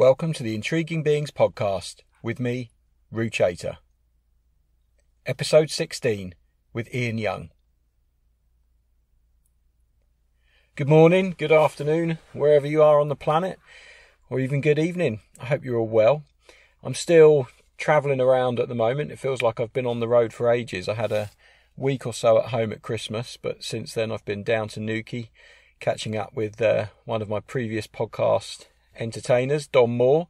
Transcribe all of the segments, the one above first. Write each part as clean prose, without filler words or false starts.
Welcome to the Intriguing Beings podcast with me, Roo Chater. Episode 16 with Ian Young. Good morning, good afternoon, wherever you are on the planet, or even good evening. I hope you're all well. I'm still travelling around at the moment. It feels like I've been on the road for ages. I had a week or so at home at Christmas, but since then I've been down to Newquay, catching up with one of my previous podcast entertainers, Don Moore,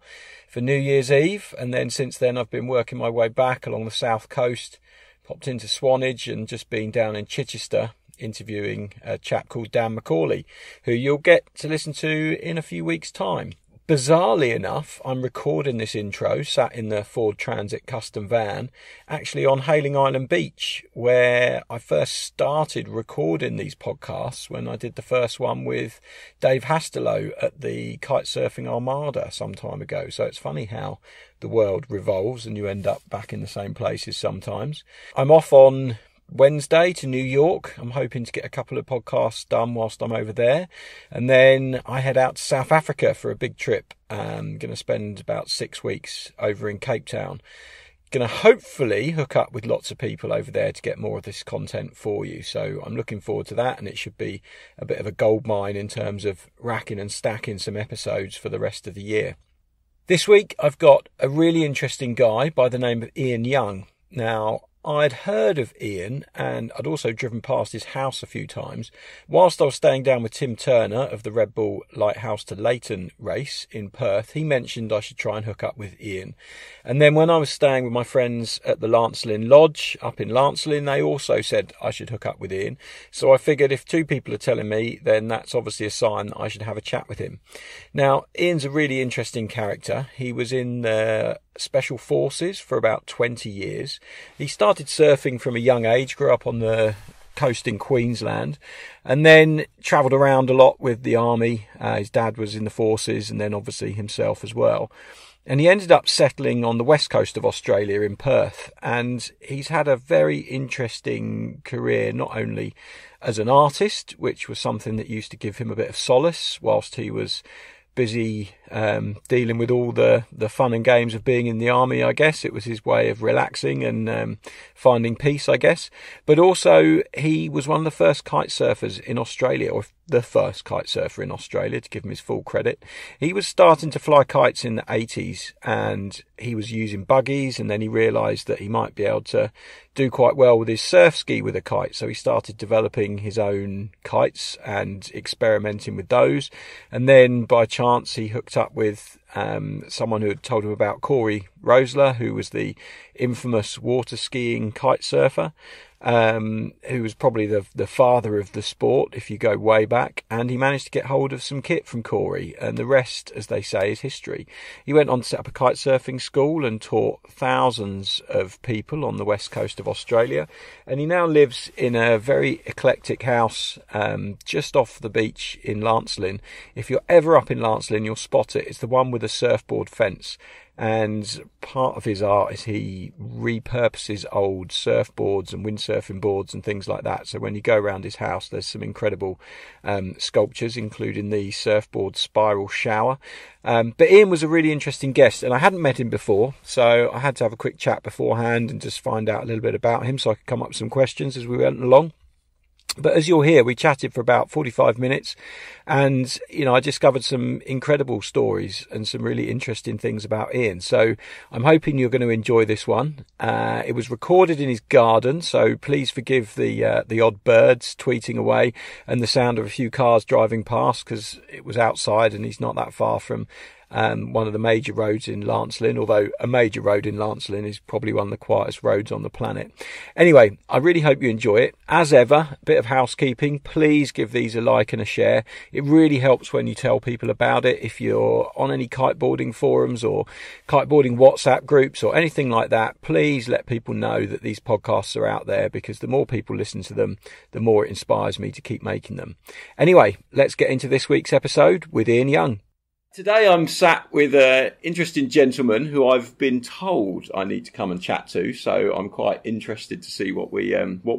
for New Year's Eve, and then since then I've been working my way back along the south coast, popped into Swanage and just been down in Chichester interviewing a chap called Dan McCauley, who you'll get to listen to in a few weeks' time. Bizarrely enough, I'm recording this intro sat in the Ford Transit custom van, actually on Hayling Island Beach, where I first started recording these podcasts when I did the first one with Dave Hastelow at the Kitesurfing Armada some time ago. So it's funny how the world revolves and you end up back in the same places sometimes. I'm off on Wednesday to New York. I'm hoping to get a couple of podcasts done whilst I'm over there, and then I head out to South Africa for a big trip. I'm going to spend about 6 weeks over in Cape Town. Going to hopefully hook up with lots of people over there to get more of this content for you, so I'm looking forward to that, and it should be a bit of a goldmine in terms of racking and stacking some episodes for the rest of the year. This week I've got a really interesting guy by the name of Ian Young. Now, I'd heard of Ian, and I'd also driven past his house a few times whilst I was staying down with Tim Turner of the Red Bull Lighthouse to Leighton race in Perth. He mentioned I should try and hook up with Ian, and then when I was staying with my friends at the Lancelin Lodge up in Lancelin, they also said I should hook up with Ian. So I figured if two people are telling me, then that's obviously a sign that I should have a chat with him. Now, Ian's a really interesting character. He was in the Special Forces for about 20 years. He started surfing from a young age, grew up on the coast in Queensland, and then travelled around a lot with the army. His dad was in the forces, and then obviously himself as well. And he ended up settling on the west coast of Australia in Perth, and he's had a very interesting career, not only as an artist, which was something that used to give him a bit of solace whilst he was busy dealing with all the fun and games of being in the army. I guess it was his way of relaxing and finding peace, I guess. But also he was one of the first kite surfers in Australia, or the first kite surfer in Australia, to give him his full credit. He was starting to fly kites in the 80s, and he was using buggies, and then he realised that he might be able to do quite well with his surf ski with a kite, so he started developing his own kites and experimenting with those. And then by chance he hooked up with someone who had told him about Cory Roesler, who was the infamous water skiing kite surfer, who was probably the father of the sport if you go way back, and he managed to get hold of some kit from Cory, and the rest, as they say, is history. He went on to set up a kite surfing school and taught thousands of people on the west coast of Australia, and he now lives in a very eclectic house just off the beach in Lancelin. If you're ever up in Lancelin, you'll spot it. It's the one with a surfboard fence. And part of his art is he repurposes old surfboards and windsurfing boards and things like that. So when you go around his house, there's some incredible sculptures, including the surfboard spiral shower. But Ian was a really interesting guest, and I hadn't met him before, so I had to have a quick chat beforehand and just find out a little bit about him so I could come up with some questions as we went along. But as you'll hear, we chatted for about 45 minutes, and, I discovered some incredible stories and some really interesting things about Ian. So I'm hoping you're going to enjoy this one. It was recorded in his garden, so please forgive the odd birds tweeting away and the sound of a few cars driving past, because it was outside and he's not that far from one of the major roads in Lancelin, although a major road in Lancelin is probably one of the quietest roads on the planet. Anyway, I really hope you enjoy it. As ever, a bit of housekeeping. Please give these a like and a share. It really helps when you tell people about it. If you're on any kiteboarding forums or kiteboarding WhatsApp groups or anything like that, please let people know that these podcasts are out there, because the more people listen to them, the more it inspires me to keep making them. Anyway, let's get into this week's episode with Ian Young. Today I'm sat with an interesting gentleman who I've been told I need to come and chat to, so I'm quite interested to see what we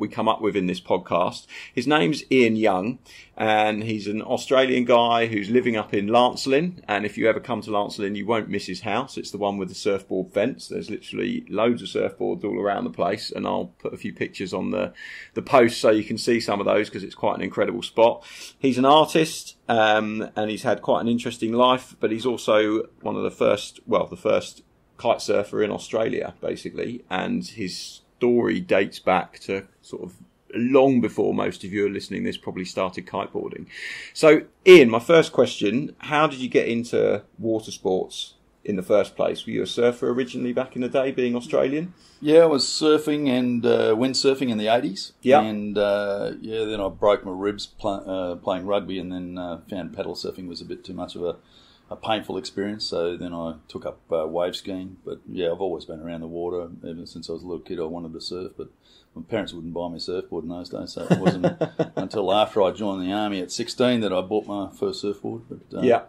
come up with in this podcast. His name's Ian Young, and he's an Australian guy who's living up in Lancelin, and if you ever come to Lancelin you won't miss his house. It's the one with the surfboard fence. There's literally loads of surfboards all around the place, and I'll put a few pictures on the post so you can see some of those because it's quite an incredible spot. He's an artist, and he's had quite an interesting life, but he's also one of the first kite surfer in Australia, basically, and his story dates back to sort of long before most of you are listening this probably started kiteboarding. So, Ian, my first question, how did you get into water sports in the first place? Were you a surfer originally back in the day, being Australian? Yeah, I was surfing and windsurfing in the 80s. Yeah. And then I broke my ribs playing rugby, and then found paddle surfing was a bit too much of a painful experience. So then I took up wave skiing. But yeah, I've always been around the water. Ever since I was a little kid, I wanted to surf, but my parents wouldn't buy me a surfboard in those days, so it wasn't until after I joined the army at 16 that I bought my first surfboard. But,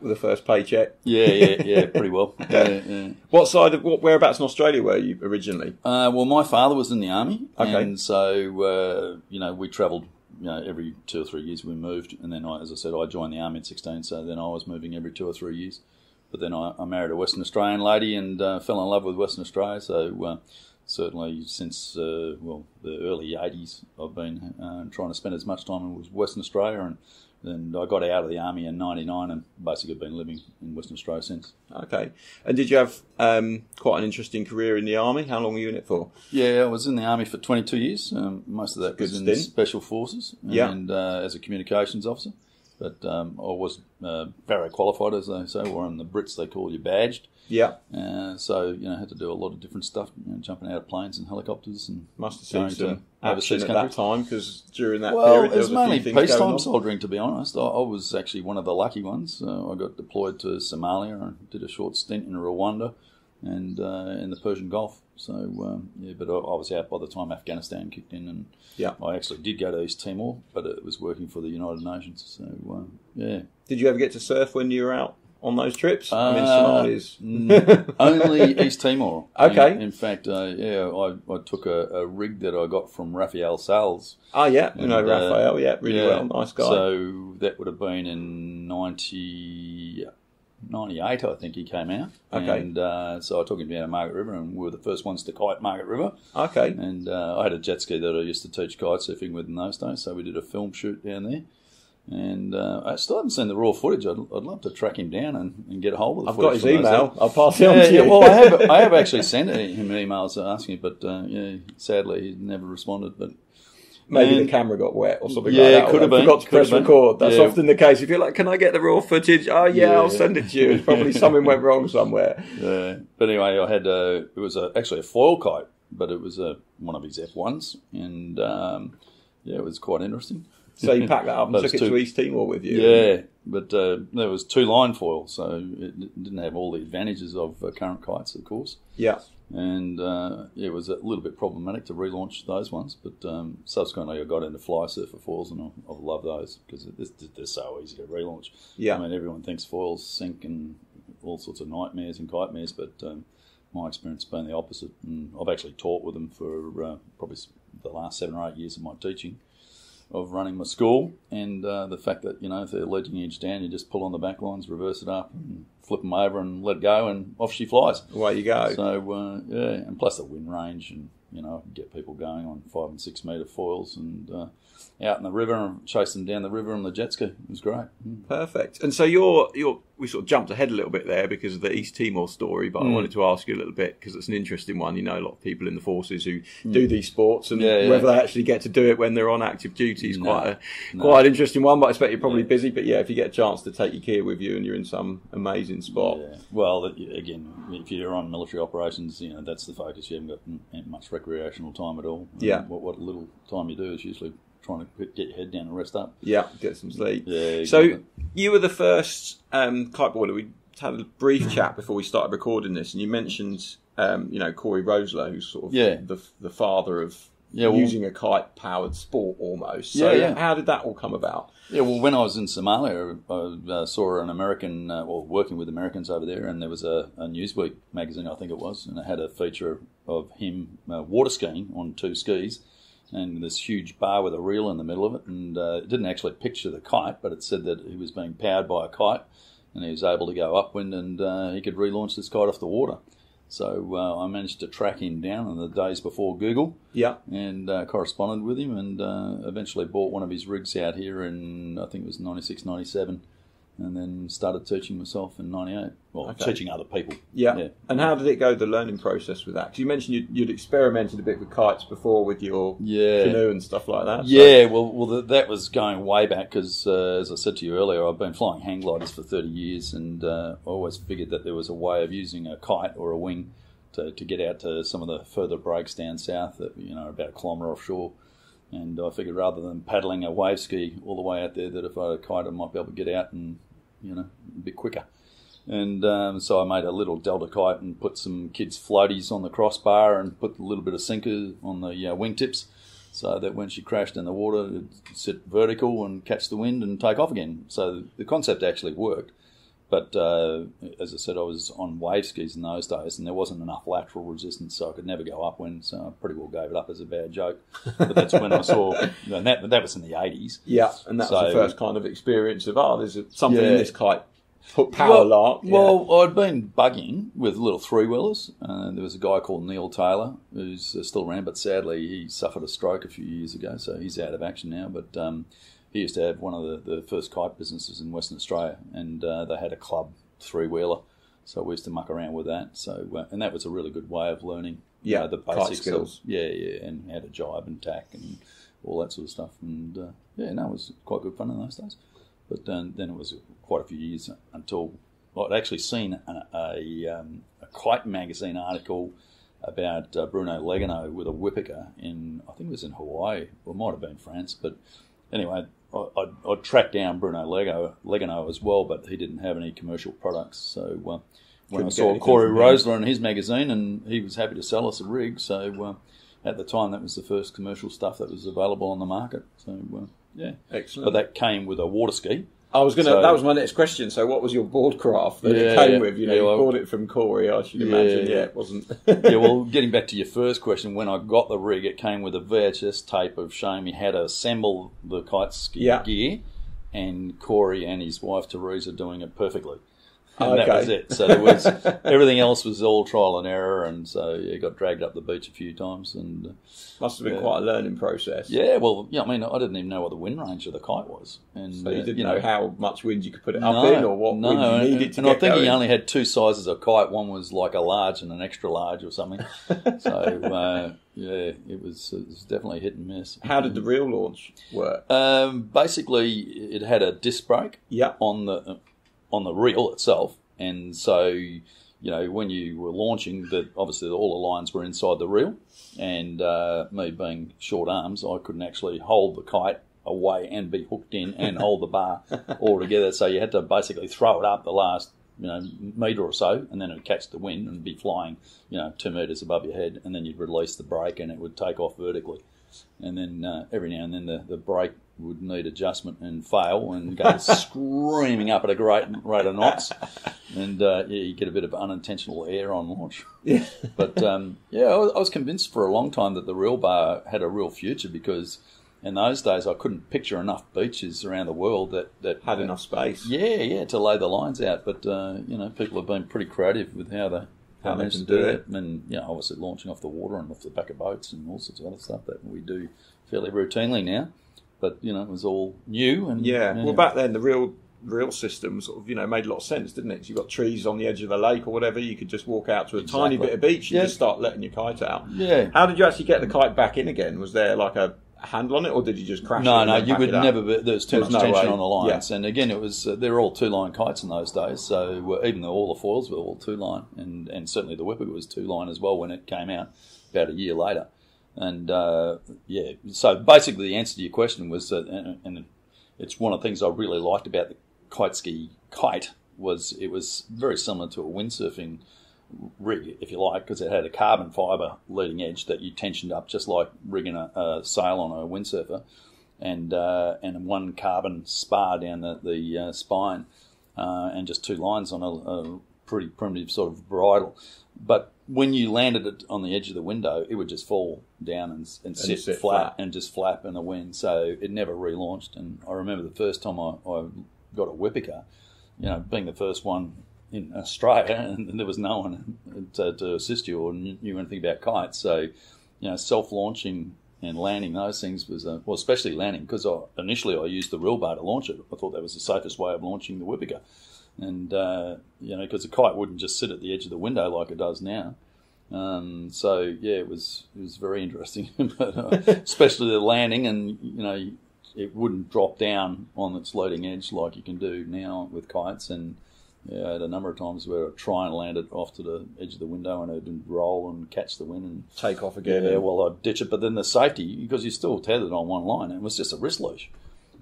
with the first paycheck. Yeah, pretty well. Yeah. Whereabouts in Australia were you originally? Well, my father was in the army, okay. And so we travelled. Every 2 or 3 years we moved, and then as I said, I joined the army at 16. So then I was moving every 2 or 3 years. But then I married a Western Australian lady and fell in love with Western Australia. So. Certainly since, the early 80s, I've been trying to spend as much time in Western Australia, and I got out of the army in 99 and basically been living in Western Australia since. Okay. And did you have quite an interesting career in the army? How long were you in it for? Yeah, I was in the army for 22 years. Most of that was in Special Forces and as a communications officer. But I was very qualified, as they say, or in the Brits they call you badged. Yeah. So, had to do a lot of different stuff, jumping out of planes and helicopters. And must have seen some action at that time, because during that period there was mainly peacetime soldering, to be honest. I was actually one of the lucky ones. I got deployed to Somalia and did a short stint in Rwanda and in the Persian Gulf. So, but I was out by the time Afghanistan kicked in, and I actually did go to East Timor, but it was working for the United Nations. So, Did you ever get to surf when you were out on those trips? Somalia's only East Timor. Okay. In fact, I took a rig that I got from Raphael Sales. Oh yeah, Raphael. Yeah, really well, nice guy. So that would have been in 98, I think he came out. Okay. And so I took him down to Margaret River, and we were the first ones to kite Margaret River. Okay. And I had a jet ski that I used to teach kite surfing with in those days, so we did a film shoot down there. And I still haven't seen the raw footage. I'd love to track him down and get a hold of the footage. I've got his email. I'll pass it on to you. Well, I have actually sent him emails asking, but sadly he never responded. But maybe the camera got wet or something like that. Could have been. Forgot to press record. That's often the case. If you're like, can I get the raw footage? Oh, I'll send it to you. It's probably something went wrong somewhere. Yeah. But anyway, I had it was actually a foil kite, but it was one of his F1s, and it was quite interesting. So you packed that up and took it to East Timor with you? Yeah, but there was 2-line foil, so it didn't have all the advantages of current kites, of course. Yeah. And it was a little bit problematic to relaunch those ones, but subsequently I got into fly surfer foils, and I love those because they're so easy to relaunch. Yeah. I mean, everyone thinks foils sink and all sorts of nightmares and kite mares, but my experience has been the opposite. And I've actually taught with them for probably the last 7 or 8 years of my teaching of running my school, and the fact that, if they're leading edge down, you just pull on the back lines, reverse it up, and flip them over and let go, and off she flies. Away you go. So, and plus the wind range, and, I can get people going on 5 and 6 metre foils, and out in the river and chase them down the river on the jet ski. It was great. Perfect. And so we sort of jumped ahead a little bit there because of the East Timor story, but I wanted to ask you a little bit because it's an interesting one. A lot of people in the forces who do these sports, and whether they actually get to do it when they're on active duty is quite an interesting one. But I expect you're probably busy. But if you get a chance to take your gear with you and you're in some amazing spot. Yeah. Well, again, if you're on military operations, that's the focus. You haven't got much recreational time at all. What little time you do is usually trying to get your head down and rest up. Yeah, get some sleep. Yeah. Exactly. So you were the first kiteboarder. We had a brief chat before we started recording this, and you mentioned, Cory Roesler, who's sort of the father of using a kite-powered sport almost. So how did that all come about? Yeah, well, when I was in Somalia, I saw an American, working with Americans over there, and there was a Newsweek magazine, I think it was, and it had a feature of him water skiing on 2 skis, and this huge bar with a reel in the middle of it, and it didn't actually picture the kite, but it said that he was being powered by a kite, and he was able to go upwind, and he could relaunch this kite off the water. So I managed to track him down in the days before Google, and corresponded with him, and eventually bought one of his rigs out here in, I think it was 96, 97, and then started teaching myself in 98. Well, teaching other people. Yeah. And how did it go, the learning process with that? Because you mentioned you'd experimented a bit with kites before with your canoe and stuff like that. Yeah, well, that was going way back because, as I said to you earlier, I've been flying hang gliders for 30 years, and I always figured that there was a way of using a kite or a wing to get out to some of the further breaks down south, about a kilometre offshore. And I figured rather than paddling a wave ski all the way out there, that if I had a kite, I might be able to get out and, a bit quicker. And so I made a little delta kite and put some kids' floaties on the crossbar and put a little bit of sinker on the wingtips, so that when she crashed in the water, it'd sit vertical and catch the wind and take off again. So the concept actually worked. But as I said, I was on wave skis in those days, and there wasn't enough lateral resistance, so I could never go upwind. So I pretty well gave it up as a bad joke. But that's when I saw, and that was in the 80s. Yeah, and that was the first kind of experience of, there's something in this kite. Power lark. Well, I'd been bugging with little 3-wheelers. There was a guy called Neil Taylor who's still around, but sadly he suffered a stroke a few years ago, so he's out of action now. But he used to have one of the first kite businesses in Western Australia, and they had a club 3-wheeler, so we used to muck around with that. So and that was a really good way of learning the basic skills. And how to jibe and tack and all that sort of stuff. And it was quite good fun in those days. But then it was quite a few years until I'd actually seen a kite magazine article about Bruno Legano with a Whippica in, I think it was in Hawaii, or it might have been France. But anyway, I'd tracked down Bruno Legano as well, but he didn't have any commercial products. So when I saw Cory Roesler in his magazine, and he was happy to sell us a rig, so at the time that was the first commercial stuff that was available on the market. So excellent. But that came with a water ski. That was my next question. So what was your board craft that it came with? You bought it from Cory, I should imagine. Yeah, it wasn't. Well, getting back to your first question, when I got the rig, it came with a VHS tape of showing me how to assemble the kite ski gear, and Cory and his wife Teresa doing it perfectly. And that was it. So there was everything else was all trial and error, and so got dragged up the beach a few times, and must have been quite a learning process. Yeah, well, I mean, I didn't even know what the wind range of the kite was, and so you didn't know how much wind you could put it up in, or what wind you needed to and get I think going. he only had 2 sizes of kite. One was like a large and an extra large or something. So it was definitely hit and miss. How did the reel launch work? Basically, it had a disc brake on the reel itself, and so when you were launching, obviously all the lines were inside the reel, and me being short arms, I couldn't actually hold the kite away and be hooked in and hold the bar all together. So you had to basically throw it up the last metre or so, and then it would catch the wind and be flying 2 metres above your head, and then you'd release the brake and it would take off vertically. And then every now and then the brake would need adjustment and fail and go screaming up at a great rate of knots. And you get a bit of unintentional air on launch. Yeah. But I was convinced for a long time that the reel bar had a real future, because in those days I couldn't picture enough beaches around the world that had enough space. Yeah, to lay the lines out. But people have been pretty creative with how they managed to do it, and obviously launching off the water and off the back of boats and all sorts of other stuff that we do fairly routinely now. But it was all new, and well, back then the reel system sort of made a lot of sense, didn't it? 'Cause you've got trees on the edge of the lake or whatever, you could just walk out to a tiny bit of beach and just start letting your kite out. Yeah. How did you actually get the kite back in again? Was there like a handle on it, or did you just crash it? No, you would never. There was too much tension on the lines, and again, it was they're all 2-line kites in those days. So even though all the foils were all 2-line, and certainly the Whipper was 2-line as well when it came out about a year later. And so basically the answer to your question was that, and it's one of the things I really liked about the kite ski kite, was it was very similar to a windsurfing rig, if you like, because it had a carbon fibre leading edge that you tensioned up just like rigging a sail on a windsurfer, and one carbon spar down the spine, and just 2 lines on a pretty primitive sort of bridle. But when you landed it on the edge of the window, it would just fall down and sit flat and just flap in the wind. So it never relaunched. And I remember the first time I got a Whippica, being the first one in Australia, and there was no one to assist you or knew anything about kites. So, self-launching and landing those things was, especially landing, because initially I used the reel bar to launch it. I thought that was the safest way of launching the Whippica. And, because the kite wouldn't just sit at the edge of the window like it does now. It was very interesting, but, especially the landing, and, it wouldn't drop down on its leading edge like you can do now with kites. And I had a number of times where I'd try and land it off to the edge of the window and it would roll and catch the wind and take off again. Yeah, well, I'd ditch it, but then the safety, because you're still tethered on one line, it was just a wrist leash.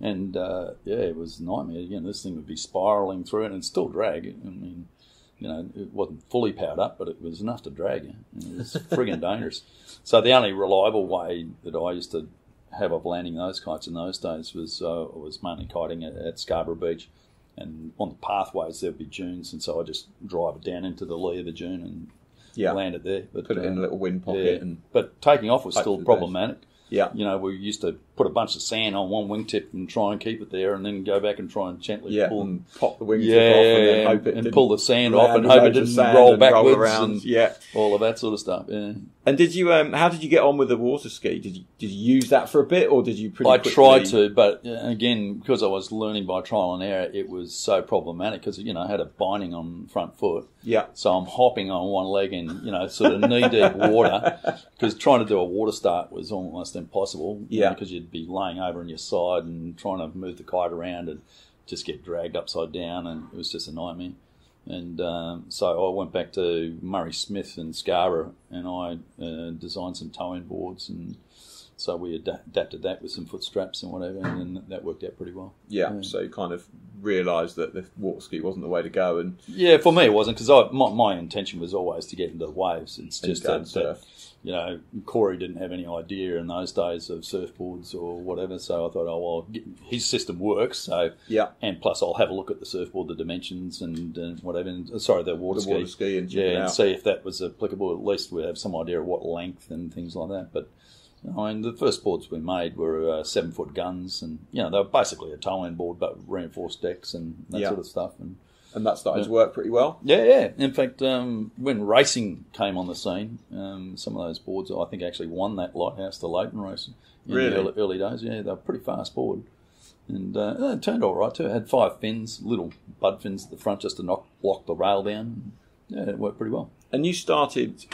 And, it was a nightmare. Again, this thing would be spiralling through it and still drag. I mean, it wasn't fully powered up, but it was enough to drag you. It was friggin' dangerous. So the only reliable way that I used to have of landing those kites in those days was mainly kiting at Scarborough Beach. And on the pathways, there'd be dunes, and so I just drive it down into the lee of the dune and land it there. But, put it in a little wind pocket. Yeah. But taking off was still problematic. Yeah. We used to put a bunch of sand on one wingtip and try and keep it there, and then go back and try and gently pull and pop the wingtip off, and then hope it and pull the sand off, and hope it didn't roll backwards, and all of that sort of stuff. Yeah. And did you? How did you get on with the water ski? Did you use that for a bit, or did you pretty quickly? Tried to, but again, because I was learning by trial and error, it was so problematic because I had a binding on front foot. Yeah. So I'm hopping on one leg in sort of knee deep water, because trying to do a water start was almost impossible. Yeah. Because you'd be laying over on your side and trying to move the kite around and just get dragged upside down, and it was just a nightmare. And so I went back to Murray Smith in Scarborough, and I designed some towing boards, and so we adapted that with some foot straps and whatever, and that worked out pretty well. Yeah. So you kind of realised that the water ski wasn't the way to go, and for me it wasn't, because my intention was always to get into the waves. It's just that Cory didn't have any idea in those days of surfboards or whatever, so I thought, his system works, so and plus I'll have a look at the surfboard, the dimensions and whatever, the water ski and and see if that was applicable. At least we have some idea of what length and things like that. But the first boards we made were 7-foot guns, and they were basically a towing board but reinforced decks and that sort of stuff. And that started to work pretty well? Yeah. In fact, when racing came on the scene, some of those boards, I think, actually won that Lighthouse to Leighton race in the early days. Yeah, they were pretty fast board. And it turned all right too. It had 5 fins, little bud fins at the front just to block the rail down. Yeah, it worked pretty well. And you started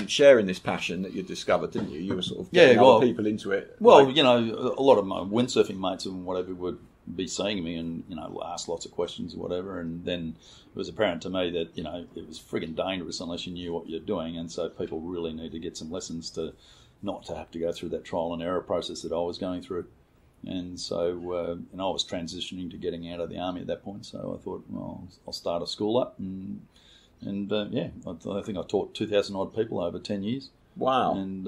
sharing this passion that you discovered, didn't you? You were sort of getting other people into it. Well, a lot of my windsurfing mates and whatever would be seeing me and, ask lots of questions or whatever. And then it was apparent to me that, it was friggin' dangerous unless you knew what you're doing. And so people really need to get some lessons to not to have to go through that trial and error process that I was going through. And so, I was transitioning to getting out of the army at that point. So I thought, well, I'll start a school up. And I think I taught 2,000 odd people over 10 years. Wow. And,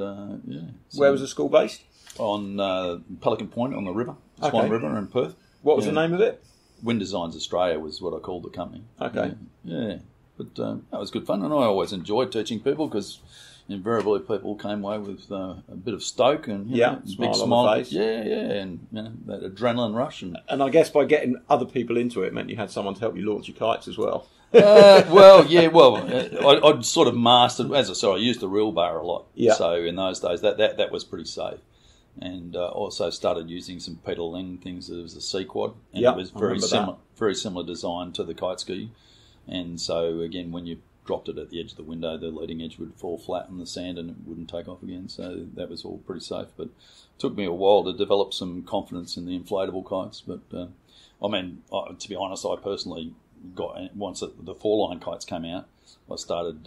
So where was the school based? On Pelican Point on the river, Swan River in Perth. What was the name of it? Wind Designs Australia was what I called the company. Okay. Yeah. But that was good fun, and I always enjoyed teaching people because invariably people came away with a bit of stoke and big smile on the face. and that adrenaline rush. And I guess by getting other people into it meant you had someone to help you launch your kites as well. I'd sort of mastered, as I said, I used the reel bar a lot. Yeah. So in those days, that was pretty safe. And also started using some pedaling things. There was a C-quad, and it was very similar design to the kite ski. And so again, when you dropped it at the edge of the window, the leading edge would fall flat in the sand and it wouldn't take off again. So that was all pretty safe. But it took me a while to develop some confidence in the inflatable kites. But to be honest, I personally once the 4-line kites came out, I started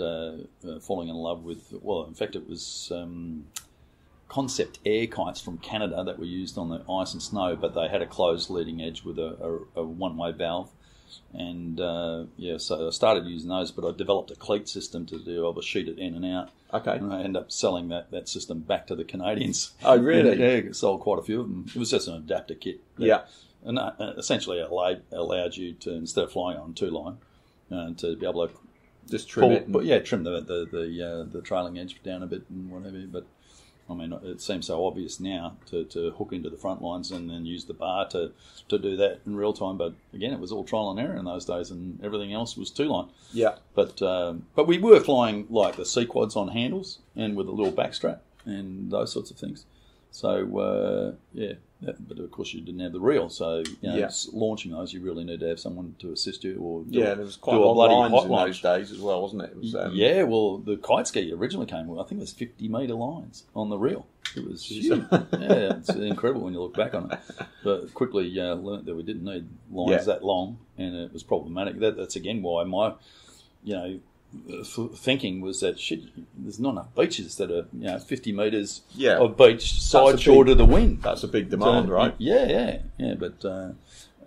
falling in love with. Well, in fact, it was. Concept air kites from Canada that were used on the ice and snow, but they had a closed leading edge with a one-way valve, And so I started using those, but I developed a cleat system to be able to sheet it in and out. Okay. And I ended up selling that system back to the Canadians. Oh, really? Yeah, sold quite a few of them. It was just an adapter kit. Yeah. And essentially it allowed you to, instead of flying on 2-line, to be able to just trim it. Trim the trailing edge down a bit and whatever. But I mean, it seems so obvious now to hook into the front lines and then use the bar to do that in real time. But again, it was all trial and error in those days, and everything else was 2-line. Yeah. But we were flying like the sea quads on handles and with a little backstrap and those sorts of things. So but of course you didn't have the reel. So launching those, you really need to have someone to assist you. Or there was quite a lot of lines in those days as well, wasn't it? It was, well, the kite ski originally came with, I think it was 50-metre lines on the reel. It was huge. It's incredible when you look back on it. But quickly learnt that we didn't need lines that long, and it was problematic. That's again why my, thinking was that there's not enough beaches that are 50 metres of beach side shore to the wind. That's a big demand, right? Yeah. But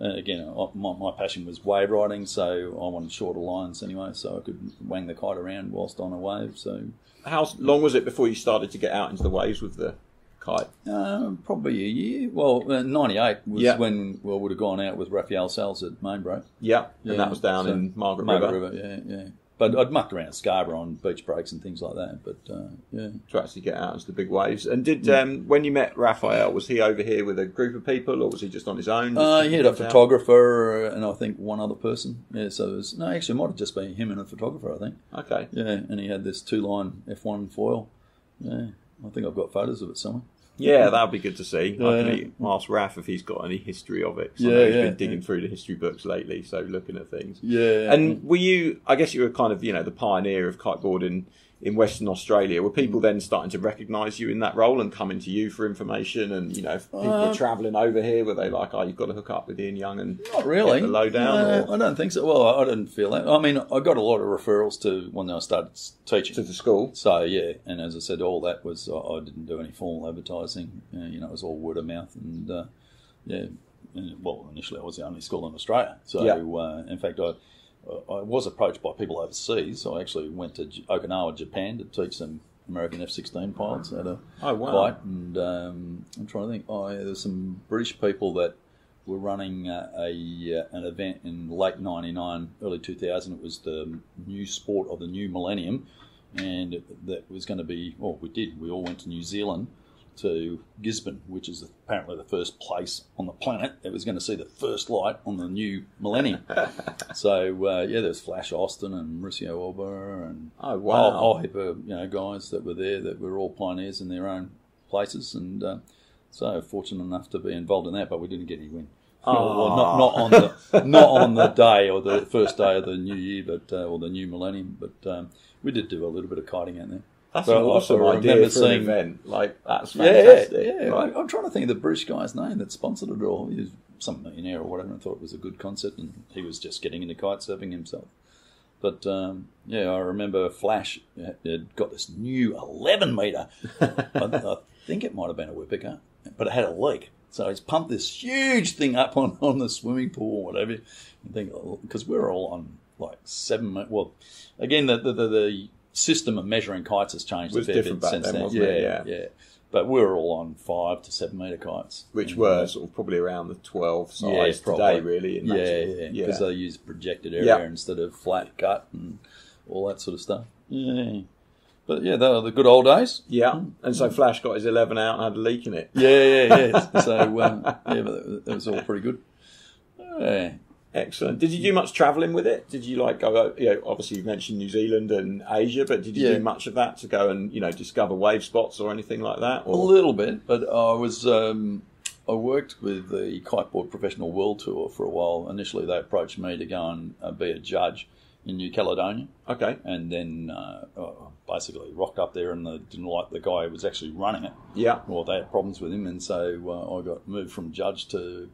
again, my passion was wave riding, so I wanted shorter lines anyway, so I could wang the kite around whilst on a wave. So how long was it before you started to get out into the waves with the kite? Probably a year. Well, 98 was when we would have gone out with Raphael Sales at Mainbreak. Yeah, and that was down in Margaret River. Yeah. But I'd mucked around Scarborough on beach breaks and things like that. But to actually get out into the big waves. And did when you met Raphael, was he over here with a group of people, or was he just on his own? He had a photographer and I think one other person. Yeah, so it might have just been him and a photographer, I think. Okay. Yeah, and he had this 2-line F1 foil. Yeah, I think I've got photos of it somewhere. Yeah, that would be good to see. I can ask Raph if he's got any history of it. He's been digging through the history books lately, so looking at things. Yeah. And were you, I guess you were kind of, the pioneer of kiteboarding in Western Australia. Were people then starting to recognise you in that role and coming to you for information? And, if people were travelling over here, were they like, you've got to hook up with Ian Young and not really. get the lowdown? I don't think so. Well, I didn't feel that. I mean, I got a lot of referrals to when I started teaching. To the school? So, yeah. And as I said, all that was, I didn't do any formal advertising. It was all word of mouth. And, initially I was the only school in Australia. So, in fact, I was approached by people overseas. I actually went to Okinawa, Japan, to teach some American F-16 pilots at a kite. And I'm trying to think. There's some British people that were running an event in late 99, early 2000. It was the new sport of the new millennium. And that was going to be, we all went to New Zealand to Gisborne, which is apparently the first place on the planet that was going to see the first light on the new millennium. So, there's Flash Austin and Mauricio Alba and a whole heap of guys that were there that were all pioneers in their own places. And so fortunate enough to be involved in that, but we didn't get any win. Not on the day or the first day of the new year, or the new millennium. But we did do a little bit of kiting out there. That's an awesome idea for an event. That's fantastic. Yeah. Right. I'm trying to think of the British guy's name that sponsored it all. He was some millionaire or whatever and thought it was a good concept, and he was just getting into kite surfing himself. But, I remember Flash had got this new 11-metre. I think it might have been a Whippicker, but it had a leak. So he's pumped this huge thing up on the swimming pool or whatever. Because we're all on 7 metres. Well, again, the system of measuring kites has changed a fair bit since then. Wasn't it? Yeah. But we were all on 5 to 7 metre kites, which were sort of probably around the 12 size today, really. Because they use projected area instead of flat cut and all that sort of stuff. Yeah. But they were the good old days. Yeah, and so Flash got his 11 out and had a leak in it. Yeah. So but that was all pretty good. Yeah. Excellent. Did you do much travelling with it? Did you go? Obviously you mentioned New Zealand and Asia, but did you do much of that to go and discover wave spots or anything like that? Or? A little bit, but I was I worked with the Kiteboard Professional World Tour for a while. Initially, they approached me to go and be a judge in New Caledonia. Okay. And then basically rocked up there and they didn't like the guy who was actually running it. Yeah. Well, they had problems with him, and so I got moved from judge to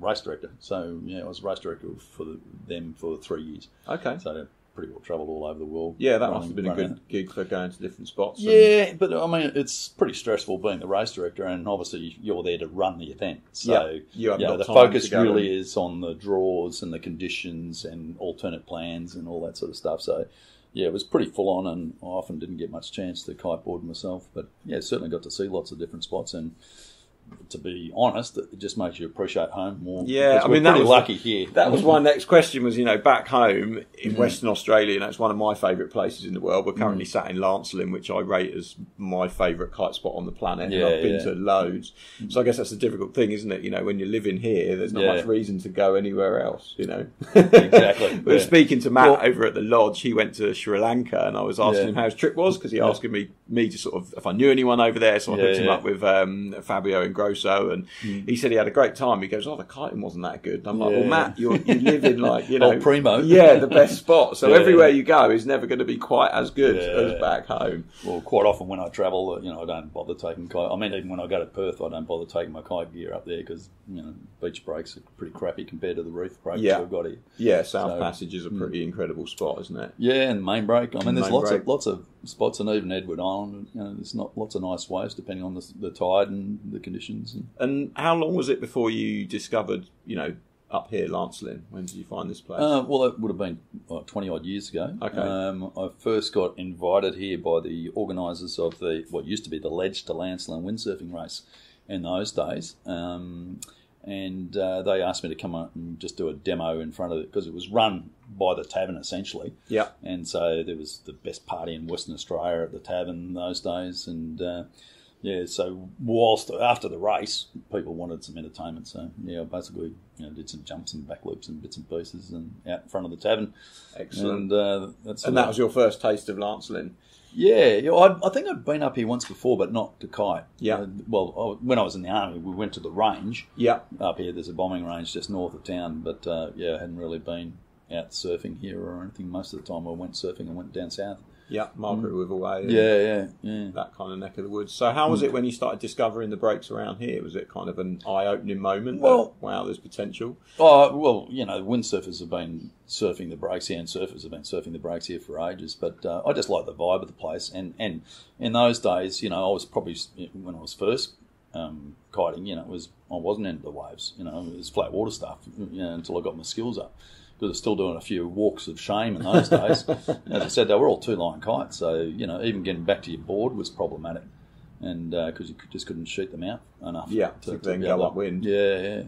race director. So, I was race director for them for 3 years. Okay. So pretty well travelled all over the world. Yeah, that must have been a good gig for going to different spots. Yeah, but I mean, it's pretty stressful being the race director, and obviously you're there to run the event. So the focus really is on the draws and the conditions and alternate plans and all that sort of stuff. So yeah, it was pretty full on, and I often didn't get much chance to kiteboard myself. But yeah, certainly got to see lots of different spots, and to be honest, it just makes you appreciate home more. Yeah, I mean, we're pretty lucky here. That was my next question was, back home in Western Australia, and it's one of my favourite places in the world. We're currently sat in Lancelin, which I rate as my favourite kite spot on the planet. Yeah, and I've been to loads. So I guess that's a difficult thing, isn't it? When you're living here, there's not much reason to go anywhere else, Exactly. We were speaking to Matt over at the lodge. He went to Sri Lanka, and I was asking him how his trip was, because he asking me to sort of, if I knew anyone over there, so I hooked him up with Fabio and Grosso, and he said he had a great time. He goes, the kiting wasn't that good. And I'm like, well, Matt, you live in primo. The best spot. So everywhere you go is never going to be quite as good as back home. Well, quite often when I travel, I don't bother taking kite. I mean, even when I go to Perth, I don't bother taking my kite gear up there because beach breaks are pretty crappy compared to the reef breaks we've got here. Yeah, South Passage is a pretty incredible spot, isn't it? Yeah, and main break. I mean, there's lots of spots, and even Edward Island. There's lots of nice waves depending on the tide and the conditions. And how long was it before you discovered, up here, Lancelin? When did you find this place? Well, it would have been 20 odd years ago. Okay. I first got invited here by the organisers of what used to be the Ledge to Lancelin windsurfing race in those days. And they asked me to come out and just do a demo in front of it, because it was run by the tavern essentially. Yeah. And so there was the best party in Western Australia at the tavern in those days, and so whilst after the race, people wanted some entertainment. So I basically did some jumps and back loops and bits and pieces and out in front of the tavern. Excellent. And that was your first taste of Lancelin. Yeah, I think I'd been up here once before, but not to kite. Yeah. When I was in the army, we went to the range. Yeah. Up here, there's a bombing range just north of town, but I hadn't really been out surfing here or anything. Most of the time, I went surfing and went down south. Yeah, Margaret River Way. Yeah. That kind of neck of the woods. So how was it when you started discovering the breaks around here? Was it kind of an eye-opening moment? Wow, there's potential? Windsurfers have been surfing the breaks here, and surfers have been surfing the breaks here for ages. But I just like the vibe of the place. And in those days, I was probably, when I was first kiting, I wasn't into the waves. It was flat water stuff, until I got my skills up. Because I was still doing a few walks of shame in those days. As I said, they were all two-line kites, so even getting back to your board was problematic, and because you just couldn't shoot them out enough. Yeah, to then go upwind. Yeah.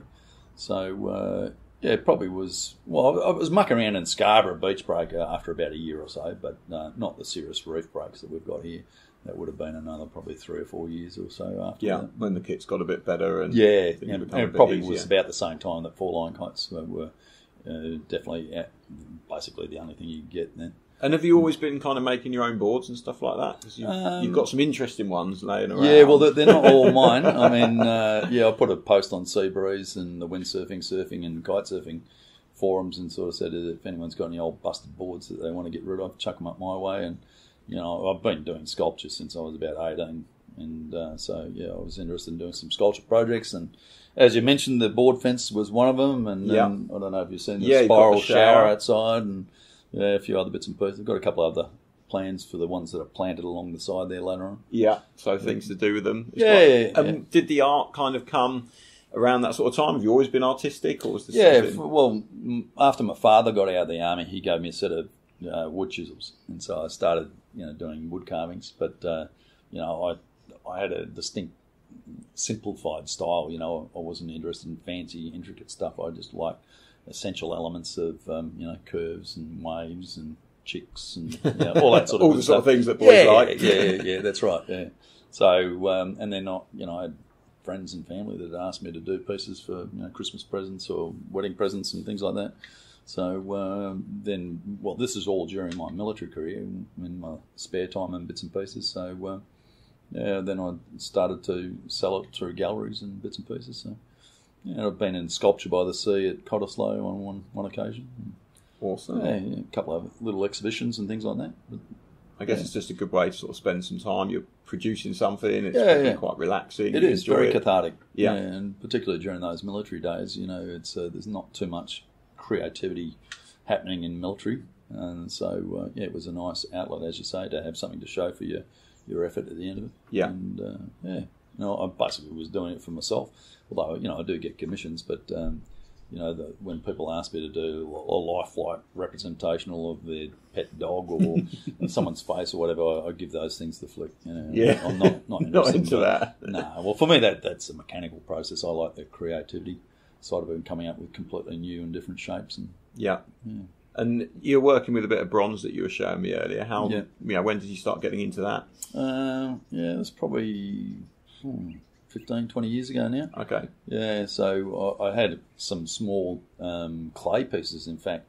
So it probably was. Well, I was mucking around in Scarborough beach break after about a year or so, but not the serious reef breaks that we've got here. That would have been another probably 3 or 4 years or so after. Yeah, that. When the kit's got a bit better, and it probably was about the same time that 4-line kites were. Definitely, basically the only thing you can get then. And have you always been kind of making your own boards and stuff like that? Because you've got some interesting ones laying around. Yeah, well, they're not all mine. I mean, I put a post on Seabreeze and the windsurfing, surfing and kite surfing forums, and sort of said if anyone's got any old busted boards that they want to get rid of, chuck them up my way. And I've been doing sculpture since I was about 18, and I was interested in doing some sculpture projects. And as you mentioned, the board fence was one of them, and I don't know if you've seen the spiral shower outside, and a few other bits and pieces. I've got a couple of other plans for the ones that are planted along the side there later on. Yeah, so things to do with them. Did the art kind of come around that sort of time? Have you always been artistic, or was this something? After my father got out of the army, he gave me a set of wood chisels, and so I started doing wood carvings. But I had a distinct simplified style. I wasn't interested in fancy, intricate stuff. I just liked essential elements of curves and waves and chicks and all that sort of all the sort of things that boys like. Yeah, that's right. Yeah. So and then I had friends and family that asked me to do pieces for Christmas presents or wedding presents and things like that. So this is all during my military career, in my spare time and bits and pieces. So. Then I started to sell it through galleries and bits and pieces. So, I've been in Sculpture by the Sea at Cottesloe on one occasion. Awesome. A couple of little exhibitions and things like that. But, I guess it's just a good way to sort of spend some time. You're producing something. It's quite relaxing. It is very cathartic. Yeah, and particularly during those military days, it's there's not too much creativity happening in military. And so, it was a nice outlet, as you say, to have something to show for your effort at the end of it. Yeah. And, I basically was doing it for myself. Although, I do get commissions, but, when people ask me to do a lifelike representation of their pet dog or someone's face or whatever, I give those things the flick. Yeah. I'm not Not into that. No. Well, for me, that's a mechanical process. I like the creativity side of it and coming up with completely new and different shapes. And Yeah. And you're working with a bit of bronze that you were showing me earlier. When did you start getting into that? It was probably 15, 20 years ago now. Okay. Yeah, so I had some small clay pieces, in fact,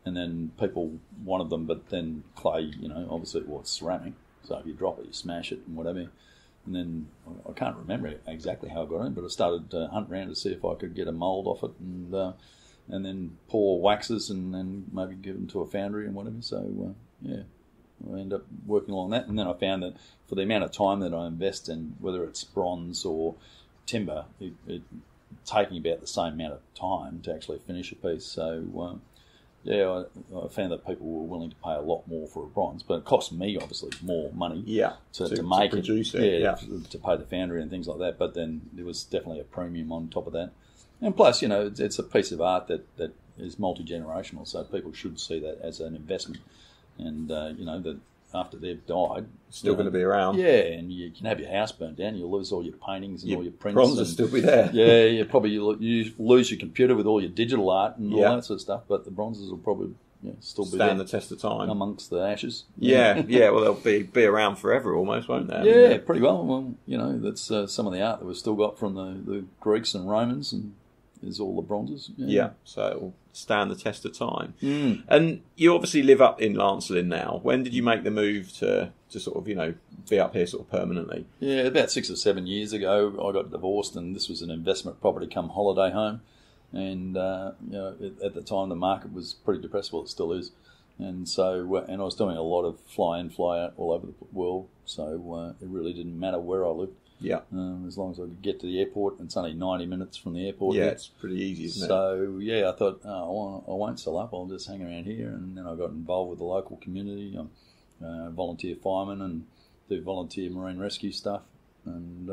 and then people wanted them, but then clay, obviously it was ceramic, so if you drop it, you smash it and whatever. And then I can't remember exactly how I got in, but I started to hunt around to see if I could get a mould off it and then pour waxes and then maybe give them to a foundry and whatever. So, I ended up working along that, and then I found that for the amount of time that I invest in, whether it's bronze or timber, it taking about the same amount of time to actually finish a piece. So, I found that people were willing to pay a lot more for a bronze, but it cost me obviously more money to make to produce it, to pay the foundry and things like that. But then there was definitely a premium on top of that, and plus, it's a piece of art that is multi-generational, so people should see that as an investment. And, that after they've died... Still going to be around. Yeah, and you can have your house burnt down, you'll lose all your paintings and all your prints. Bronze will still be there. Yeah, you lose your computer with all your digital art and all that sort of stuff, but the bronzes will probably still be there. Stand the test of time. Amongst the ashes. Yeah, well, they'll be around forever almost, won't they? Yeah, pretty well. Well, that's some of the art that we've still got from the Greeks and Romans, and is all the bronzes. Yeah, so it will stand the test of time. And you obviously live up in Lancelin now. When did you make the move to sort of, be up here sort of permanently? Yeah, about 6 or 7 years ago, I got divorced, and this was an investment property come holiday home. And, at the time, the market was pretty depressed. Well, it still is. And so, and I was doing a lot of fly in, fly out all over the world. So it really didn't matter where I lived. Yeah. As long as I could get to the airport, and it's only 90 minutes from the airport. Yeah, it's pretty easy, isn't it? So, I thought, I won't sell up, I'll just hang around here. And then I got involved with the local community. I'm a volunteer fireman and do volunteer marine rescue stuff. And,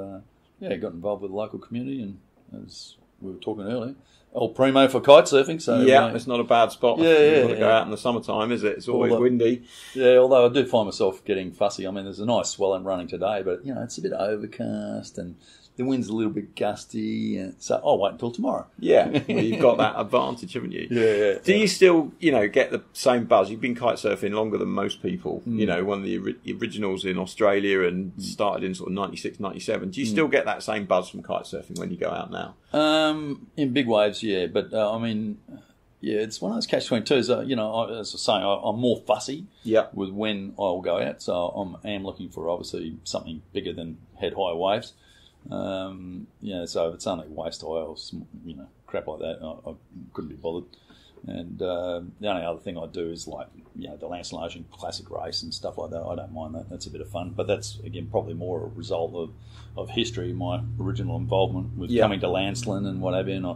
got involved with the local community. And as we were talking earlier, old primo for kite surfing. So it's not a bad spot. You want to go out in the summertime, is it? It's always windy. Yeah, although I do find myself getting fussy. I mean, there's a nice swell and running today, but it's a bit overcast and the wind's a little bit gusty, and so I'll wait until tomorrow. Yeah, well, you've got that advantage, haven't you? Yeah. Do you still, get the same buzz? You've been kite surfing longer than most people. One of the originals in Australia and started in sort of 96, 97. Do you still get that same buzz from kite surfing when you go out now? In big waves, yeah. But, it's one of those catch-22s. As I say, I'm more fussy with when I'll go out. So I am looking for, obviously, something bigger than head-high waves. So if it's only waist high or crap like that, I couldn't be bothered. And the only other thing I do is like the Lancelin Ocean Classic race and stuff like that. I don't mind that. That's a bit of fun. But that's again probably more a result of history. My original involvement with coming to Lancelin and whatever. And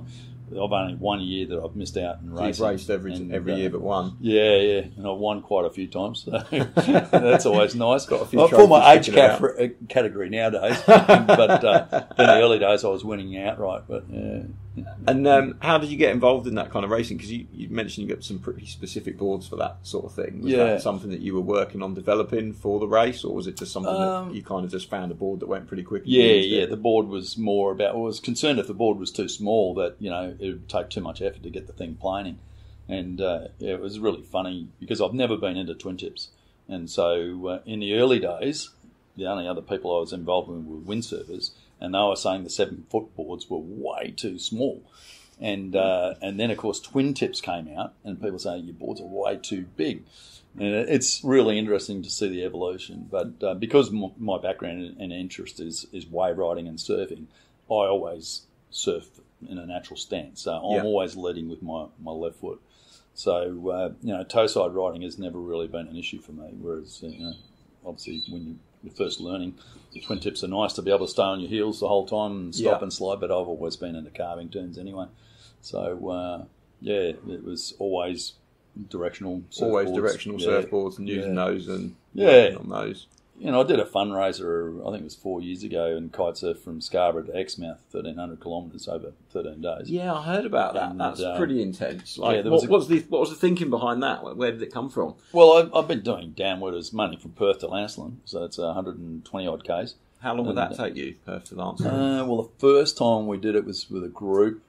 I've only 1 year that I've missed out in racing. You've raced every year but one. Yeah, and I've won quite a few times. So that's always nice. Got a few for my age category nowadays, but in the early days I was winning outright. But And how did you get involved in that kind of racing? Because you mentioned you got some pretty specific boards for that sort of thing. Was that something that you were working on developing for the race, or was it just something that you kind of just found a board that went pretty quickly? Yeah. The board was more about. I was concerned if the board was too small that it would take too much effort to get the thing planing, and it was really funny because I've never been into twin tips, and so in the early days, the only other people I was involved with were windsurfers. And they were saying the 7-foot boards were way too small. And then, of course, twin tips came out, and people saying your boards are way too big. And it's really interesting to see the evolution. But because my background and interest is wave riding and surfing, I always surf in a natural stance. So I'm always leading with my left foot. So, toe side riding has never really been an issue for me, whereas, obviously when you're first learning, the twin tips are nice to be able to stay on your heels the whole time and stop and slide, but I've always been into carving turns anyway. So, it was always, directional surfboards. Always directional surfboards and using those and yeah. on those. You know, I did a fundraiser, I think it was 4 years ago, and kite surfed from Scarborough to Exmouth, 1,300 kilometres over 13 days. Yeah, I heard about that. And, that's pretty intense. Like, yeah, what was the thinking behind that? Where did it come from? Well, I've been doing downwarders mainly from Perth to Lancelin, so it's 120 odd k's. How long would that take you, Perth to Lancelin? Well, the first time we did it was with a group,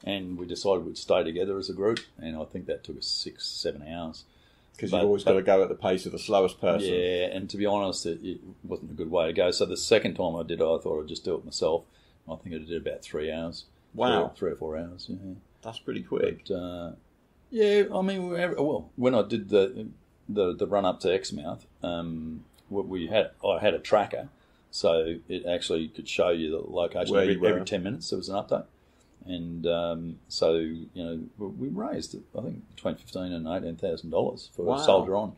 and we decided we'd stay together as a group, and I think that took us 6-7 hours. Because you've always got to go at the pace of the slowest person. Yeah, and to be honest, it wasn't a good way to go. So the second time I did it, I thought I'd just do it myself. I think I did about 3 hours. Wow. 3 or 4 hours, yeah. That's pretty quick. But, yeah, I mean, when I did the run up to Exmouth, I had a tracker, so it actually could show you the location every 10 minutes. There was an update. And so, you know, we raised, I think, between $15,000 and $18,000 for Soldier On,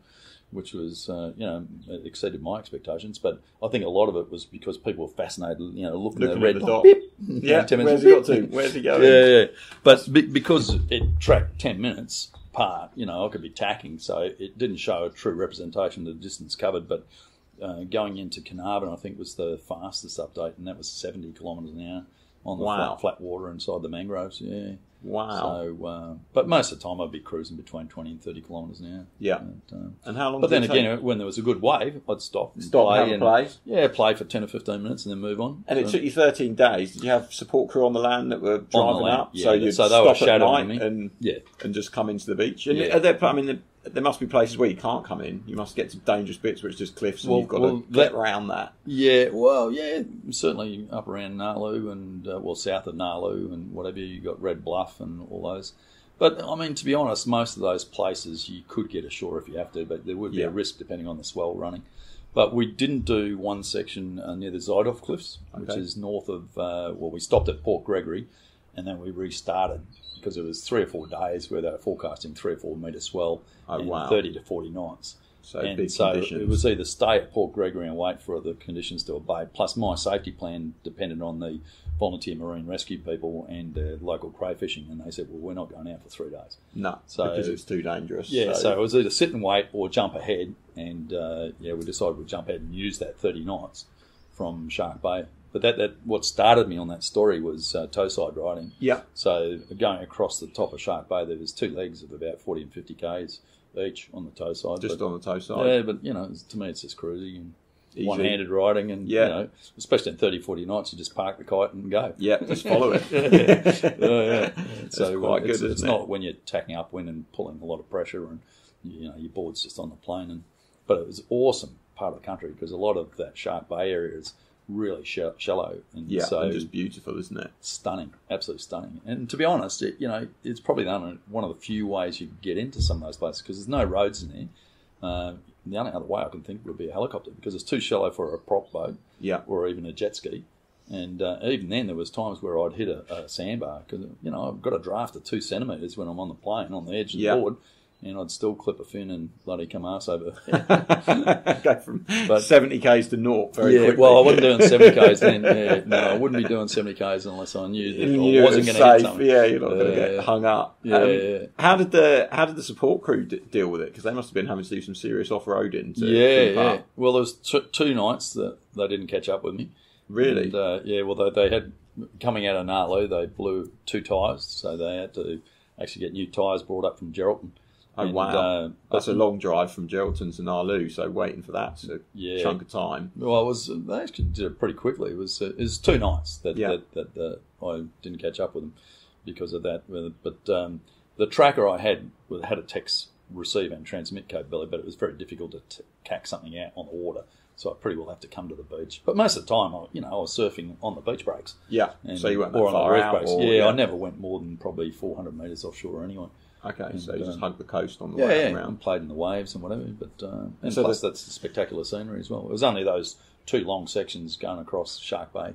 which was, you know, exceeded my expectations. But I think a lot of it was because people were fascinated, you know, looking at the red dot. Yeah, where's he got to? Where's he going? Yeah. But because it tracked 10 minutes apart, you know, I could be tacking, so it didn't show a true representation of the distance covered. But going into Carnarvon, I think, was the fastest update, and that was 70 kilometres an hour. On the flat water inside the mangroves, yeah. Wow. So, but most of the time I'd be cruising between 20 and 30 kilometres an hour. Yeah. And how long? But then again, when there was a good wave, I'd stop and play. Yeah, play for 10 or 15 minutes and then move on. And it took you 13 days. Did you have support crew on the land that were driving up? Yeah, so you'd they stop were at shadowing night me. and just come into the beach. And Yeah. there must be places where you can't come in. You must get to dangerous bits where it's just cliffs and you've got to get around that. Yeah, certainly up around Nalu and, south of Nalu and whatever. You got Red Bluff and all those. But, I mean, to be honest, most of those places you could get ashore if you have to, but there would be a risk depending on the swell running. But we didn't do one section near the Zydolf Cliffs, which is north of, we stopped at Port Gregory and then we restarted because it was 3 or 4 days where they were forecasting 3 or 4 metre swell in 30 to 40 knots. So big conditions. It was either stay at Port Gregory and wait for the conditions to abate, plus my safety plan depended on the volunteer marine rescue people and local crayfishing, and they said, well, we're not going out for 3 days. No, because it's too dangerous. Yeah, so it was either sit and wait or jump ahead, and we decided we'd jump ahead and use that 30 knots from Shark Bay. But that what started me on that story was toe-side riding. Yeah. So going across the top of Shark Bay, there was 2 legs of about 40 and 50 k's each on the toe side. Just on the toe side. Yeah, but, you know, to me it's just cruising and one-handed riding and, you know, especially in 30, 40 knots, you just park the kite and go. Yeah, just follow it. So quite good, it's not when you're tacking upwind and pulling a lot of pressure and, you know, your board's just on the plane. But it was an awesome part of the country because a lot of that Shark Bay area is really shallow, and and just beautiful, isn't it? Stunning, absolutely stunning. And to be honest, it's probably one of the few ways you can get into some of those places because there's no roads in there. The only other way I can think would be a helicopter because it's too shallow for a prop boat, or even a jet ski. And even then, there was times where I'd hit a sandbar because I've got a draft of 2 centimetres when I'm on the plane on the edge of the board. And I'd still clip a fin and bloody come arse over. Go from 70 k's to naught very quickly. Well, I wasn't doing 70 k's then. No, I wouldn't be doing 70 k's unless I knew that I wasn't going to hit something. Yeah, you're not going to get hung up. How did the support crew deal with it? Because they must have been having to do some serious off-roading. Yeah. Well, there was 2 nights that they didn't catch up with me. Really? And, they had coming out of Nalu, they blew 2 tyres, so they had to actually get new tyres brought up from Geraldton. Oh, wow. That's a long drive from Geraldton to Nalu, so waiting for that chunk of time. Well, they actually did it pretty quickly. It was 2 nights that I didn't catch up with them because of that. But the tracker I had a text receive and transmit capability, but it was very difficult to cack something out on the water. So I pretty well have to come to the beach. But most of the time, I was surfing on the beach breaks. Yeah, so you went that far out? I never went more than probably 400 metres offshore anyway. Okay, so you just hugged the coast on the way around. And played in the waves and whatever. But and so plus that's the spectacular scenery as well. It was only those 2 long sections going across Shark Bay